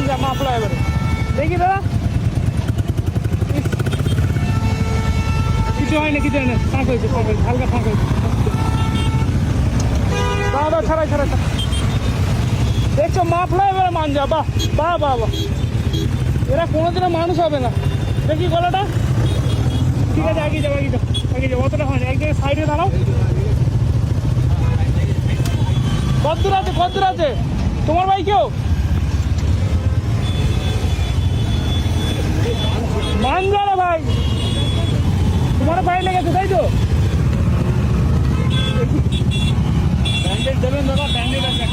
মাঞ্জা মাফলা এবারে দেখি দাদা কিছু হয় না কিছু হয় না ফাঁক হয়েছে হালকা ফাঁক হয়েছে দাদা ছাড়াই দেখছো মাফলা এবারে মাঞ্জা বাহ বাহ বাহ বাহ এরা কোনোদিনও মানুষ হবে না দেখি গলাটা ঠিক আছে এগিয়ে যাবো অতটা হয়নি এক জায়গায় সাইডে দাঁড়াও কদ্দূর আছে তোমার ভাই কেউ মানজারা ভাই তোমার ভাই লেগেছে তাই তো ব্যান্ডেজ দেবেন দাদা ব্যান্ডেজ আছে